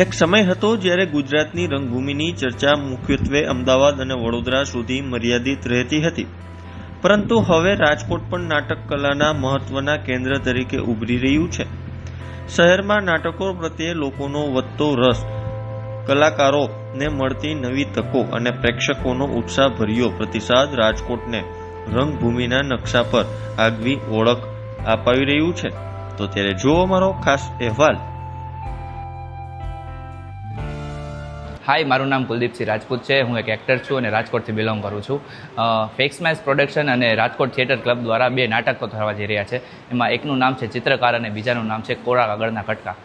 એક સમય હતો જ્યારે ગુજરાતની રંગભૂમિની ચર્ચા મુખ્યત્વે અમદાવાદ અને વડોદરા સુધી મર્યાદિત રહેતી હતી, પરંતુ હવે રાજકોટ પણ નાટક કલાના મહત્વના કેન્દ્ર તરીકે ઉભરી રહ્યું છે. શહેરમાં નાટકો પ્રત્યે લોકોનો વધતો રસ, કલાકારોને મળતી નવી તકો અને પ્રેક્ષકોનો ઉત્સાહભર્યો પ્રતિસાદ રાજકોટને રંગભૂમિના નકશા પર આગવી ઓળખ અપાવી રહ્યું છે. તો ત્યારે જુઓ મારો ખાસ અહેવાલ. હાય, મારું નામ કુલદીપસિંહ રાજપૂત છે. હું એક એક્ટર છું અને રાજકોટથી બિલોંગ કરું છું. ફેક્સમેસ પ્રોડક્શન અને રાજકોટ થિયેટર ક્લબ દ્વારા 2 નાટકો થવા જઈ રહ્યા છે. એમાં એકનું નામ છે ચિત્રકાર અને બીજાનું નામ છે કોરા કાગળના કટકા.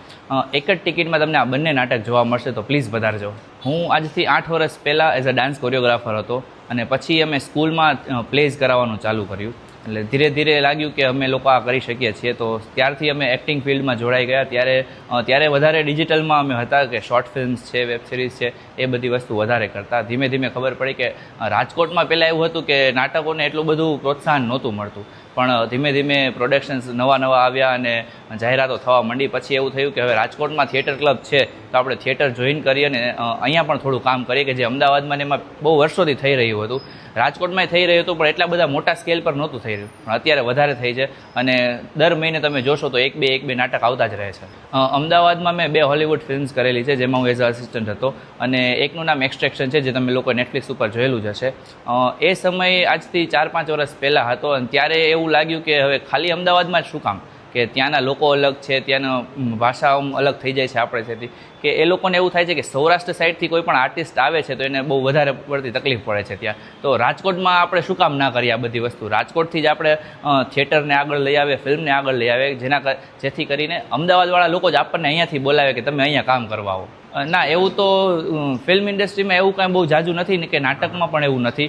એક જ ટિકિટમાં તમને આ બંને નાટક જોવા મળશે, તો પ્લીઝ પધારજો. હું આજથી 8 વર્ષ પહેલાં એઝ અ ડાન્સ કોરિયોગ્રાફર હતો અને પછી અમે સ્કૂલમાં પ્લેઝ કરાવવાનું ચાલુ કર્યું. એટલે ધીરે ધીરે લાગ્યું કે અમે લોકો આ કરી શકીએ છીએ, તો ત્યારથી અમે એક્ટિંગ ફિલ્ડમાં જોડાઈ ગયા. ત્યારે વધારે ડિજિટલમાં અમે હતા કે શોર્ટ ફિલ્મ્સ છે, વેબ સિરીઝ છે, એ બધી વસ્તુ વધારે કરતા. ધીમે ધીમે ખબર પડી કે રાજકોટમાં પહેલાં એવું હતું કે નાટકોને એટલું બધું પ્રોત્સાહન નહોતું મળતું, પણ ધીમે ધીમે પ્રોડક્શન્સ નવા આવ્યા અને જાહેરાતો થવા માંડી. પછી એવું થયું કે હવે રાજકોટમાં થિયેટર ક્લબ છે, તો આપણે થિયેટર જોઈન કરીએ અને અહીંયા પણ થોડું કામ કરીએ, કે જે અમદાવાદમાં એમાં બહુ વર્ષોથી થઈ રહ્યું હતું. રાજકોટમાં થઈ રહ્યું હતું, પણ એટલા બધા મોટા સ્કેલ પર નહોતું થઈ રહ્યું, પણ અત્યારે વધારે થઈ છે અને દર મહિને તમે જોશો તો એક બે નાટક આવતા જ રહે છે. અમદાવાદમાં મેં 2 હોલિવૂડ ફિલ્મ્સ કરેલી છે, જેમાં હું એઝ અ અસિસ્ટન્ટ હતો, અને એકનું નામ એક્સટ્રેક્શન છે, જે તમે લોકો નેટફ્લિક્સ ઉપર જોયેલું જ હશે. એ સમયે આજથી 4-5 વર્ષ પહેલાં હતો, અને ત્યારે એવું લાગ્યું કે હવે ખાલી અમદાવાદમાં જ શું કામ, કે ત્યાંના લોકો અલગ છે, ત્યાંનો ભાષા અલગ થઈ જાય છે આપણે ત્યાંથી, કે એ લોકોને એવું થાય છે કે સૌરાષ્ટ્ર સાઈડથી કોઈ પણ આર્ટિસ્ટ આવે છે તો એને બહુ વધારે પડતી તકલીફ પડે છે ત્યાં. તો રાજકોટમાં આપણે શું કામ ના કરીએ આ બધી વસ્તુ? રાજકોટથી જ આપણે થિયેટરને આગળ લઈ આવે, ફિલ્મને આગળ લઈ આવે, જેથી કરીને અમદાવાદવાળા લોકો જ આપણને અહીંયાથી બોલાવે કે તમે અહીંયા કામ કરવા આવો. ના, એવું તો ફિલ્મ ઇન્ડસ્ટ્રીમાં એવું કાંઈ બહુ જાજુ નથી ને, કે નાટકમાં પણ એવું નથી.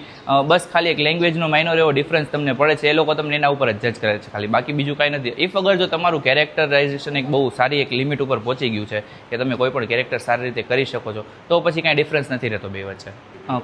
બસ ખાલી એક લેંગ્વેજનો માઇનોર એવો ડિફરન્સ તમને પડે છે, એ લોકો તમને એના ઉપર જ જજ કરે છે ખાલી, બાકી બીજું કાંઈ નથી. ઇફ અગર જો તમારું કેરેક્ટરાઇઝેશન એક બહુ સારી એક લિમિટ ઉપર પહોંચી ગયું છે, કે તમે કોઈ પણ કેરેક્ટર સારી રીતે કરી શકો છો, તો પછી કાંઈ ડિફરન્સ નથી રહેતો બે વચ્ચે.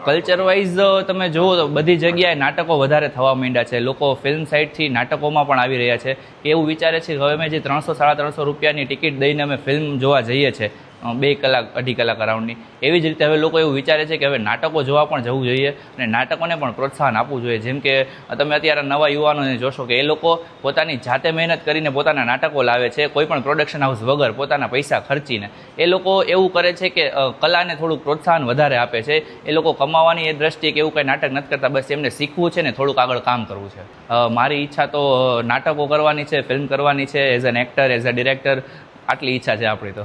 કલ્ચર વાઇઝ તમે જુઓ તો બધી જગ્યાએ નાટકો વધારે થવા માંડ્યા છે. લોકો ફિલ્મ સાઇડથી નાટકોમાં પણ આવી રહ્યા છે, કે એવું વિચારે છે કે હવે અમે જે 300-350 રૂપિયાની ટિકિટ દઈને અમે ફિલ્મ જોવા જઈએ છીએ 2 કલાક 2.5 કલાક રાઉન્ડની, એવી જ રીતે હવે લોકો એવું વિચારે છે કે હવે નાટકો જોવા પણ જવું જોઈએ અને નાટકોને પણ પ્રોત્સાહન આપવું જોઈએ. જેમ કે તમે અત્યારે નવા યુવાનોને જોશો કે એ લોકો પોતાની જાતે મહેનત કરીને પોતાના નાટકો લાવે છે, કોઈ પણ પ્રોડક્શન હાઉસ વગર, પોતાના પૈસા ખર્ચીને. એ લોકો એવું કરે છે કે કલાને થોડુંક પ્રોત્સાહન વધારે આપે છે. એ લોકો કમાવાની એ દ્રષ્ટિએ કે એવું કંઈ નાટક નથી કરતા, બસ એમને શીખવું છે ને થોડુંક આગળ કામ કરવું છે. મારી ઈચ્છા તો નાટકો કરવાની છે, ફિલ્મ કરવાની છે, as an actor, as a director, આટલી ઈચ્છા છે આપણી તો.